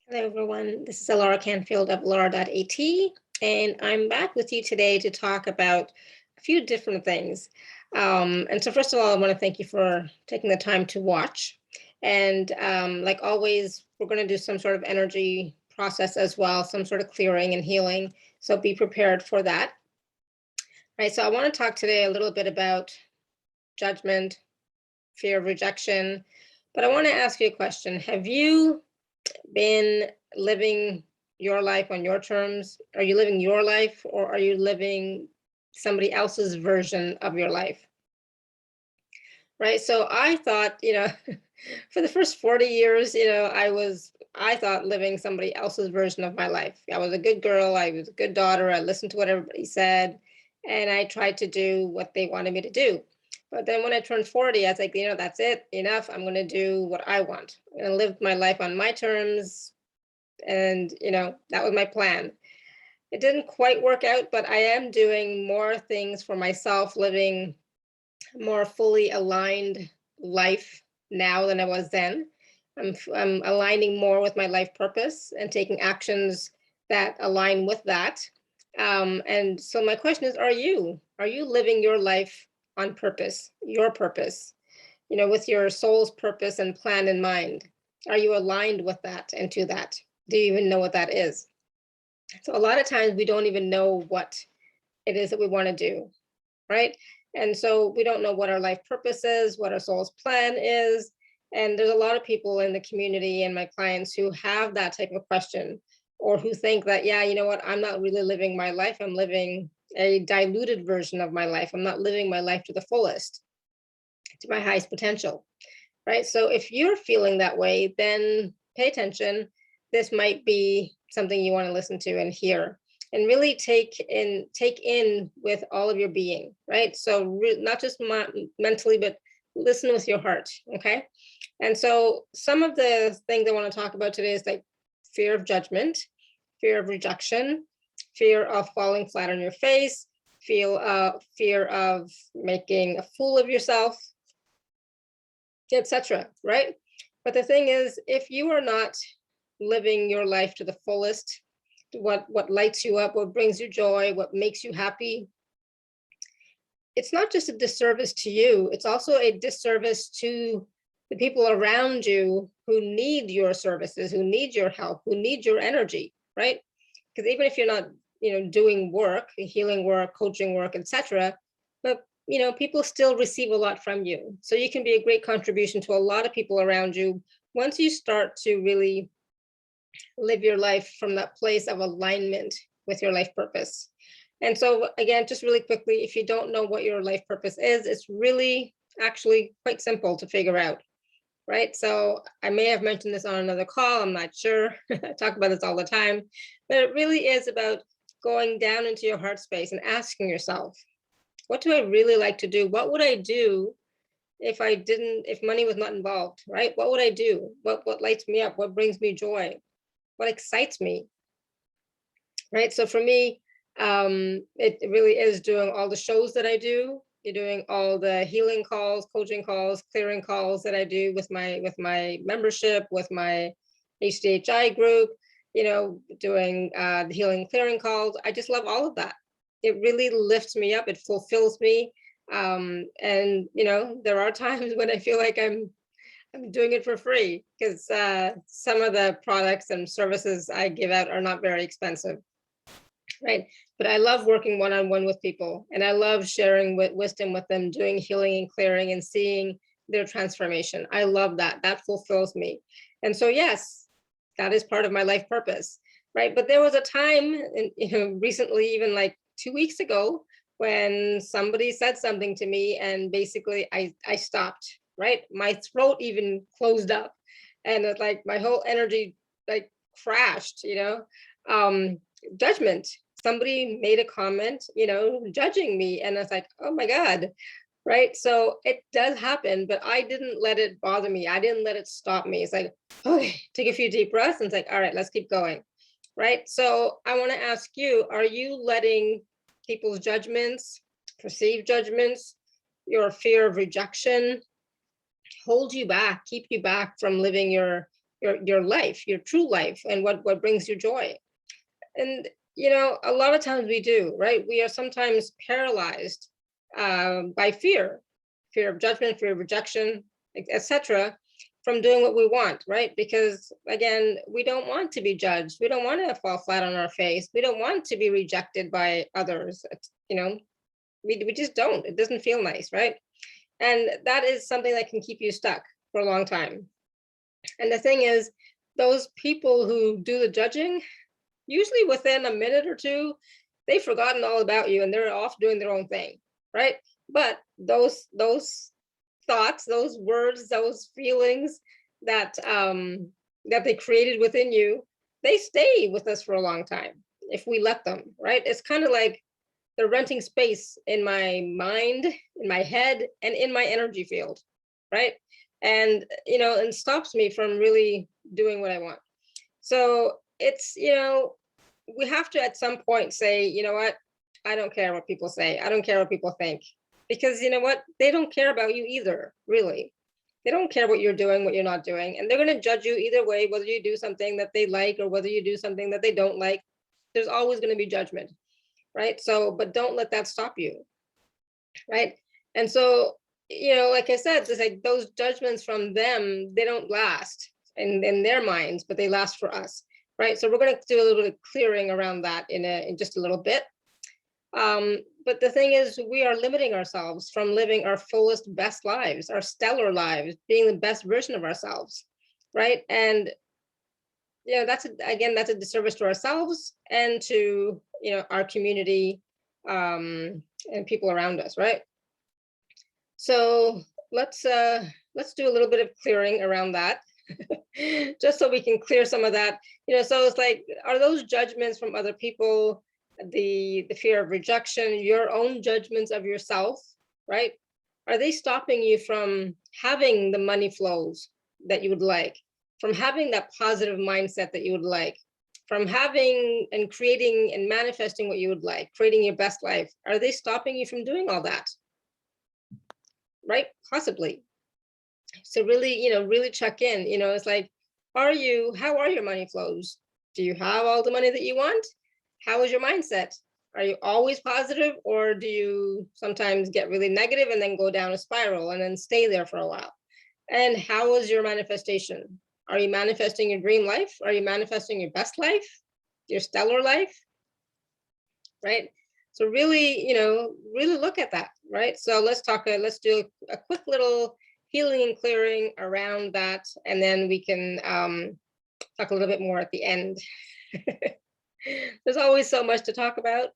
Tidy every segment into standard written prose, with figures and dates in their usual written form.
Hello, everyone. This is Alara Canfield of Alara.at, and I'm back with you today to talk about a few different things. And so, first of all, I want to thank you for taking the time to watch. And like always, we're going to do some sort of energy process as well, some sort of clearing and healing. So, be prepared for that. Right. So, I want to talk today a little bit about judgment, fear of rejection. But I want to ask you a question. Have you been living your life on your terms? Are you living your life, or are you living somebody else's version of your life? Right. So I thought, for the first 40 years, I thought living somebody else's version of my life. I was a good girl. I was a good daughter. I listened to what everybody said, and I tried to do what they wanted me to do. But then when I turned 40, I was like, that's it, enough. I'm going to do what I want. I'm going to live my life on my terms. And, that was my plan. It didn't quite work out, but I am doing more things for myself, living more fully aligned life now than I was then. I'm aligning more with my life purpose and taking actions that align with that. And so my question is, are you living your life on purpose, your purpose, with your soul's purpose and plan in mind? Are you aligned with that and to that? Do you even know what that is? So a lot of times we don't even know what it is that we want to do, right? And so we don't know what our life purpose is, what our soul's plan is. And there's a lot of people in the community and my clients who have that type of question, or who think that, yeah, you know what, I'm not really living my life. I'm living a diluted version of my life. I'm not living my life to the fullest, to my highest potential, right? So if you're feeling that way, then pay attention. This might be something you want to listen to and hear, and really take in with all of your being, right? So not just mentally, but listen with your heart. Okay. And so some of the things I want to talk about today is like fear of judgment, fear of rejection, fear of falling flat on your face, fear of making a fool of yourself, etc. Right? But the thing is, if you are not living your life to the fullest, what lights you up, what brings you joy, what makes you happy, it's not just a disservice to you, it's also a disservice to the people around you who need your services, who need your help, who need your energy, right? Because even if you're not, doing work, healing work, coaching work, etc., but people still receive a lot from you. So you can be a great contribution to a lot of people around you once you start to really live your life from that place of alignment with your life purpose. And so again, just really quickly, if you don't know what your life purpose is, it's really actually quite simple to figure out, right? So I may have mentioned this on another call, I'm not sure. I talk about this all the time, but it really is about going down into your heart space and asking yourself, what do I really like to do? What would I do if money was not involved, right? What would I do? What lights me up? What brings me joy? What excites me, right? So for me, it really is doing all the shows that I do. You're doing all the healing calls, coaching calls, clearing calls that I do with my membership, with my HDHI group, doing the healing clearing calls. I just love all of that. It really lifts me up. It fulfills me. And there are times when I feel like I'm doing it for free, because some of the products and services I give out are not very expensive, right? But I love working one-on-one with people, and I love sharing wisdom with them, doing healing and clearing and seeing their transformation. I love that. That fulfills me. And so, yes, that is part of my life purpose, right? But there was a time, recently, even like 2 weeks ago, when somebody said something to me, and basically I stopped, right? My throat even closed up, and it's like my whole energy like crashed, judgment. Somebody made a comment, judging me, and I was like, oh my God, right? So it does happen, but I didn't let it bother me. I didn't let it stop me. It's like, okay, take a few deep breaths, and it's like, all right, let's keep going, right? So I want to ask you, are you letting people's judgments, perceived judgments, your fear of rejection hold you back, keep you back from living your your life, your true life, and what brings you joy. And a lot of times we do, right? We are sometimes paralyzed by fear of judgment, fear of rejection, etc., from doing what we want, right? Because again, we don't want to be judged. We don't want to fall flat on our face. We don't want to be rejected by others. We just don't. It doesn't feel nice, right? And that is something that can keep you stuck for a long time. And the thing is, those people who do the judging, usually within a minute or two, they've forgotten all about you and they're off doing their own thing, right? But those thoughts, those words, those feelings that that they created within you, they stay with us for a long time if we let them, right? It's kind of like they're renting space in my mind, in my head, and in my energy field, right? And and stops me from really doing what I want. So it's we have to at some point say, you know what, I don't care what people say, I don't care what people think, because you know what, they don't care about you either, really. They don't care what you're doing, what you're not doing, and they're going to judge you either way, whether you do something that they like or whether you do something that they don't like. There's always going to be judgment, right? So, but don't let that stop you, right? And so, like I said, it's like those judgments from them, they don't last in their minds, but they last for us, right? So we're going to do a little bit of clearing around that in just a little bit. But the thing is, we are limiting ourselves from living our fullest, best lives, our stellar lives, being the best version of ourselves, right? And that's a disservice to ourselves and to our community and people around us, right? So let's do a little bit of clearing around that, just so we can clear some of that. So it's like, are those judgments from other people, the fear of rejection, your own judgments of yourself, right? Are they stopping you from having the money flows that you would like, from having that positive mindset that you would like, from having and creating and manifesting what you would like, creating your best life? Are they stopping you from doing all that? Right? Possibly. So really, really check in. It's like, how are your money flows? Do you have all the money that you want? How is your mindset? Are you always positive, or do you sometimes get really negative and then go down a spiral and then stay there for a while? And how is your manifestation? Are you manifesting your dream life? Are you manifesting your best life, your stellar life? Right? So really, really look at that, right? So let's do a quick little healing and clearing around that, and then we can talk a little bit more at the end. There's always so much to talk about.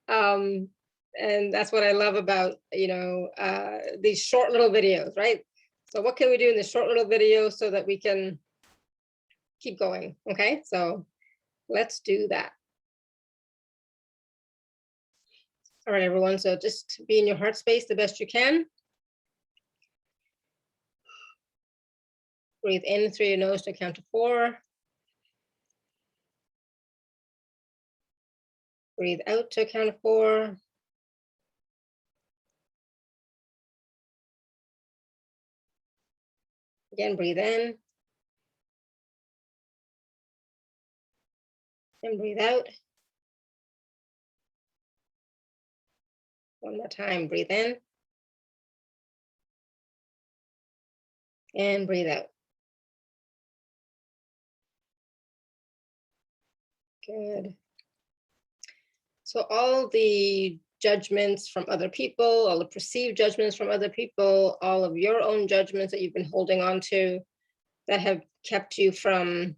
And that's what I love about, these short little videos, right? So what can we do in this short little video so that we can keep going? Okay, so let's do that. All right, everyone. So just be in your heart space the best you can. Breathe in through your nose to count to 4. Breathe out to count of 4. Again, breathe in. And breathe out. One more time, breathe in. And breathe out. Good. So all the judgments from other people, all the perceived judgments from other people, all of your own judgments that you've been holding on to that have kept you from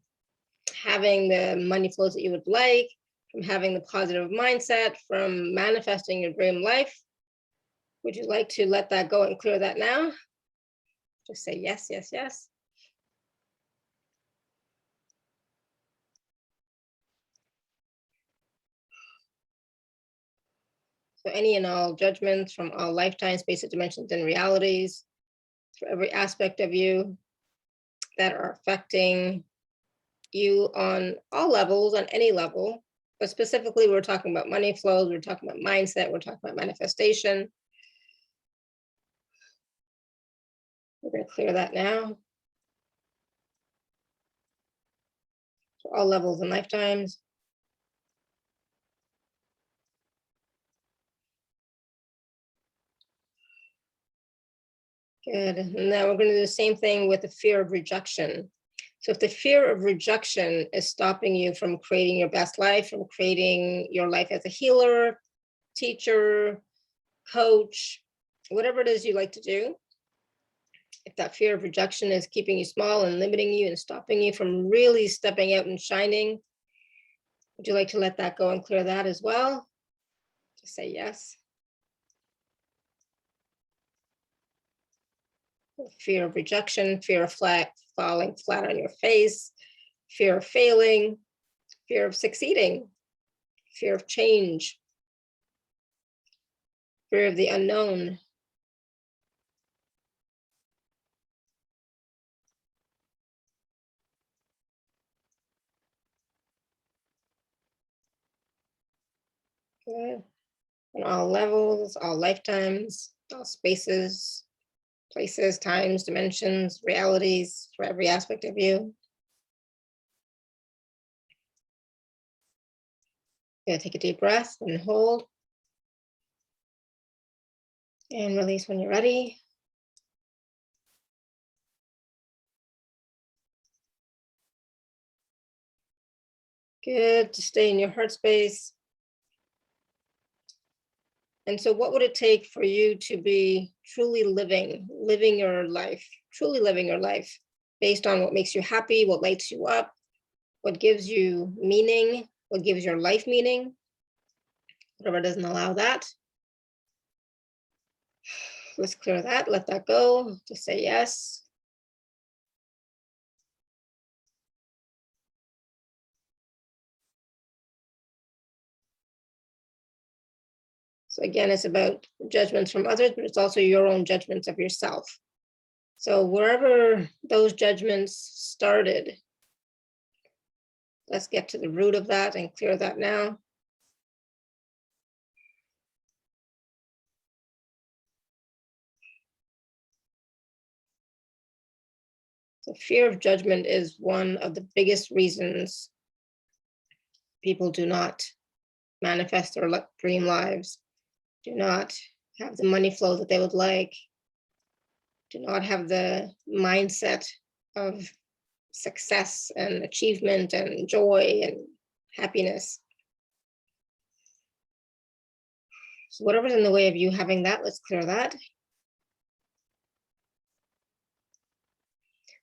having the money flows that you would like, from having the positive mindset, from manifesting your dream life. Would you like to let that go and clear that now? Just say yes, yes, yes. So any and all judgments from all lifetimes, spaces, dimensions, and realities, for every aspect of you that are affecting you on all levels, on any level, but specifically we're talking about money flows, we're talking about mindset, we're talking about manifestation. We're going to clear that now. all levels and lifetimes. Good. And now we're going to do the same thing with the fear of rejection. So if the fear of rejection is stopping you from creating your best life, from creating your life as a healer, teacher, coach, whatever it is you like to do, if that fear of rejection is keeping you small and limiting you and stopping you from really stepping out and shining, would you like to let that go and clear that as well? Just say yes. Fear of rejection, fear of falling flat on your face, fear of failing, fear of succeeding, fear of change, fear of the unknown. Good. On all levels, all lifetimes, all spaces, places, times, dimensions, realities, for every aspect of you. Yeah, take a deep breath and hold. And release when you're ready. Good, to stay in your heart space. And so what would it take for you to be truly living your life, truly living your life based on what makes you happy, what lights you up, what gives you meaning, what gives your life meaning, whatever doesn't allow that. Let's clear that, let that go, just say yes. So again, it's about judgments from others, but it's also your own judgments of yourself. So wherever those judgments started, let's get to the root of that and clear that now. So fear of judgment is one of the biggest reasons people do not manifest their dream lives, do not have the money flow that they would like, do not have the mindset of success and achievement and joy and happiness. So whatever's in the way of you having that, let's clear that.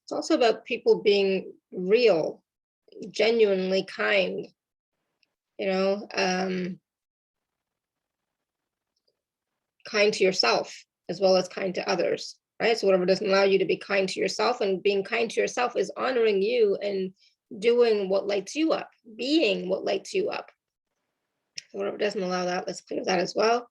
It's also about people being real, genuinely kind, kind to yourself as well as kind to others, right? So whatever doesn't allow you to be kind to yourself, and being kind to yourself is honoring you and doing what lights you up, being what lights you up. So whatever doesn't allow that, let's clear that as well.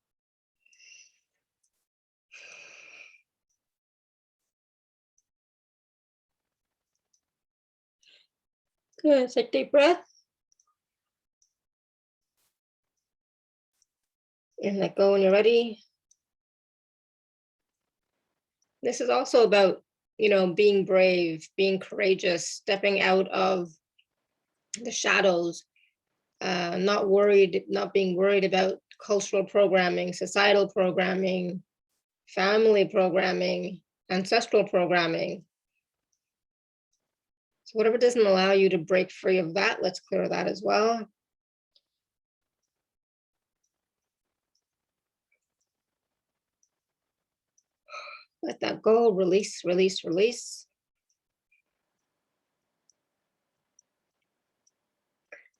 Good, take a deep breath. And let go when you're ready. This is also about, being brave, being courageous, stepping out of the shadows, not being worried about cultural programming, societal programming, family programming, ancestral programming. So whatever doesn't allow you to break free of that, let's clear that as well. Let that go, release, release, release.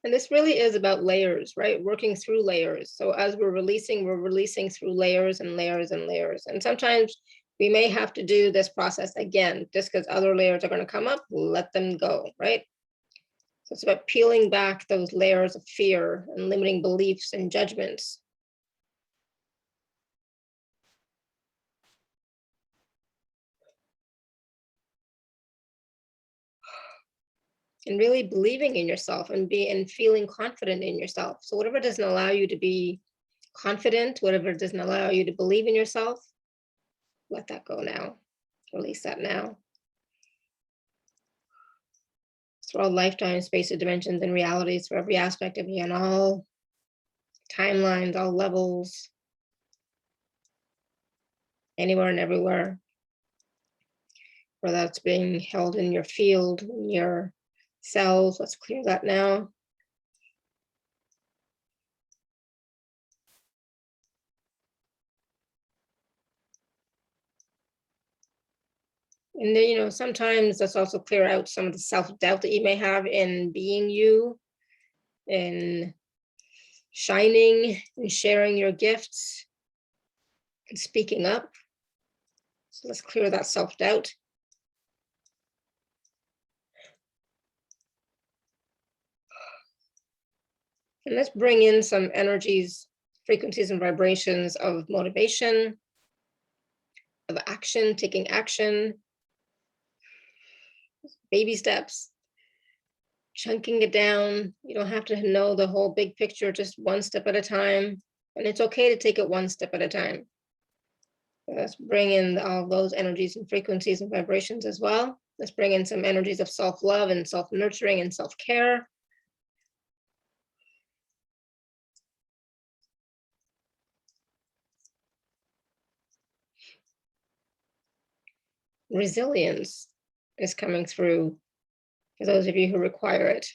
And this really is about layers, right? Working through layers. So as we're releasing through layers and layers and layers. And sometimes we may have to do this process again, just because other layers are going to come up, let them go, right? So it's about peeling back those layers of fear and limiting beliefs and judgments. And really believing in yourself and feeling confident in yourself. So whatever doesn't allow you to be confident, whatever doesn't allow you to believe in yourself, let that go now. Release that now. Let's for all lifetime, spaces, dimensions, and realities, for every aspect of you and all timelines, all levels, anywhere and everywhere, where that's being held in your field, in your cells. Let's clear that now. And then, you know, sometimes let's also clear out some of the self-doubt that you may have in being you, in shining and sharing your gifts and speaking up. So let's clear that self-doubt. And let's bring in some energies, frequencies, and vibrations of motivation, of action, taking action, baby steps, chunking it down. You don't have to know the whole big picture, just one step at a time. And it's okay to take it one step at a time. Let's bring in all those energies and frequencies and vibrations as well. Let's bring in some energies of self-love and self-nurturing and self-care. Resilience is coming through for those of you who require it.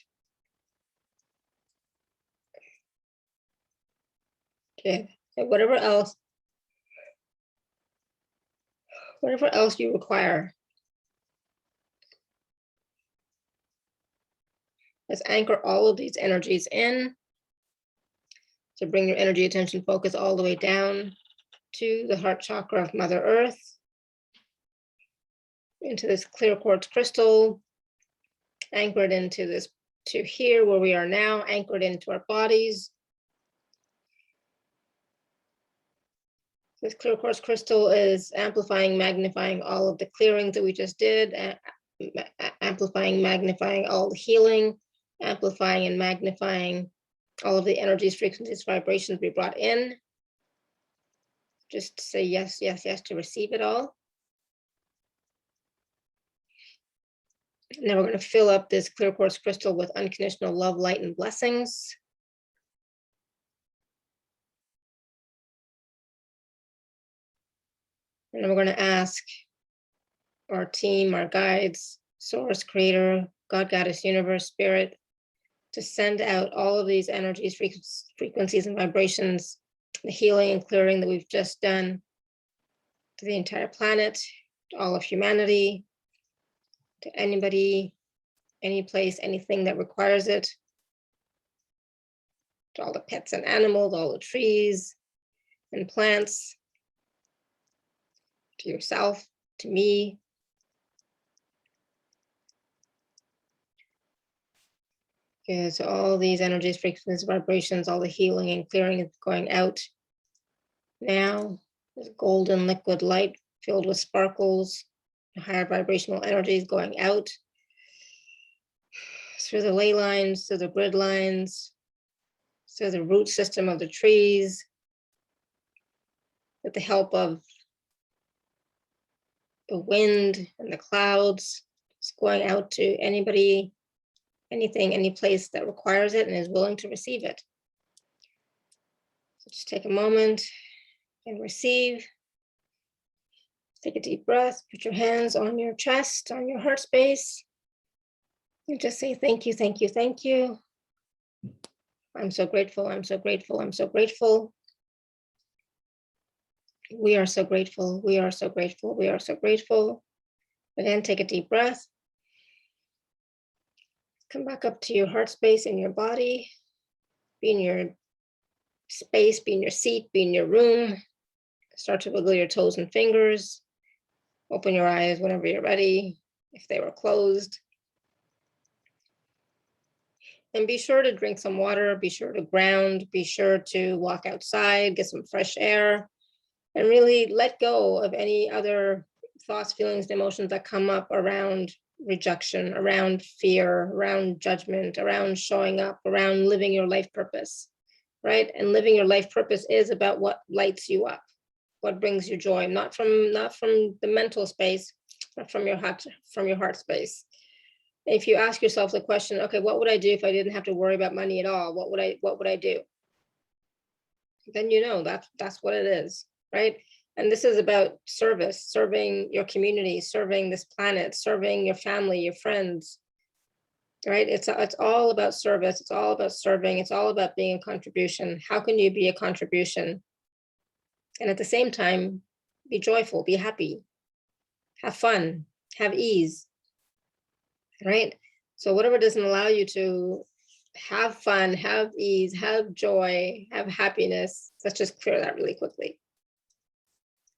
Okay, and whatever else you require. Let's anchor all of these energies in. So bring your energy, attention, focus all the way down to the heart chakra of Mother Earth, into this clear quartz crystal, anchored into this, to here where we are now, anchored into our bodies. This clear quartz crystal is amplifying, magnifying all of the clearings that we just did, amplifying, magnifying all the healing, amplifying and magnifying all of the energies, frequencies, vibrations we brought in. Just say yes, yes, yes to receive it all. Now we're going to fill up this clear quartz crystal with unconditional love, light, and blessings. And we're going to ask our team, our guides, source, creator, God, goddess, universe, spirit, to send out all of these energies, frequencies, and vibrations, the healing and clearing that we've just done to the entire planet, to all of humanity, to anybody, any place, anything that requires it, to all the pets and animals, all the trees and plants, to yourself, to me. Okay, so all these energies, frequencies, vibrations, all the healing and clearing is going out now. This golden liquid light filled with sparkles, higher vibrational energies going out through the ley lines, through the grid lines, through the root system of the trees, with the help of the wind and the clouds. It's going out to anybody, anything, any place that requires it and is willing to receive it. So just take a moment and receive. Take a deep breath, put your hands on your chest, on your heart space, and just say thank you, thank you, thank you. I'm so grateful, I'm so grateful, I'm so grateful. We are so grateful, we are so grateful, we are so grateful. Again, take a deep breath. Come back up to your heart space in your body. Be in your space, be in your seat, be in your room. Start to wiggle your toes and fingers. Open your eyes whenever you're ready, if they were closed. And be sure to drink some water, be sure to ground, be sure to walk outside, get some fresh air, and really let go of any other thoughts, feelings, and emotions that come up around rejection, around fear, around judgment, around showing up, around living your life purpose, right? And living your life purpose is about what lights you up, what brings you joy, not from the mental space, but from your heart space. If you ask yourself the question, okay, what would I do if I didn't have to worry about money at all? What would I do? Then you know that's what it is, right? And this is about service, serving your community, serving this planet, serving your family, your friends, right? It's all about service. It's all about serving. It's all about being a contribution. How can you be a contribution? And at the same time, be joyful, be happy, have fun, have ease, right? So whatever doesn't allow you to have fun, have ease, have joy, have happiness, let's just clear that really quickly.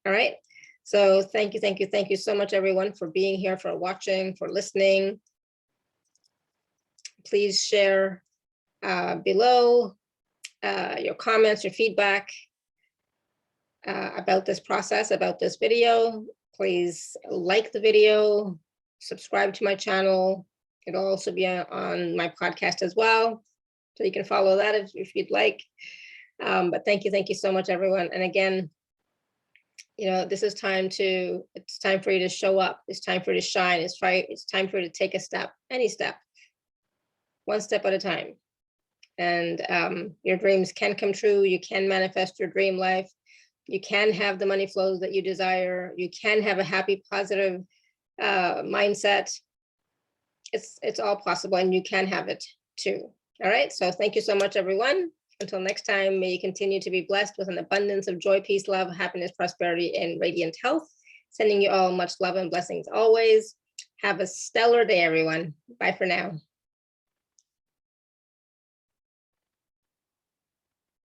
All right. So thank you so much, everyone, for being here, for watching, for listening. Please share below your comments, your feedback about this process, about this video. Please like the video, subscribe to my channel. It'll also be on my podcast as well, so you can follow that if you'd like. But thank you so much, everyone. And again, you know, this is it's time for you to show up. It's time for you to shine. It's time for you to take a step, any step, one step at a time. And your dreams can come true. You can manifest your dream life. You can have the money flows that you desire. You can have a happy, positive mindset. It's all possible, and you can have it too. All right. So thank you so much, everyone. Until next time, may you continue to be blessed with an abundance of joy, peace, love, happiness, prosperity, and radiant health. Sending you all much love and blessings always. Have a stellar day, everyone. Bye for now.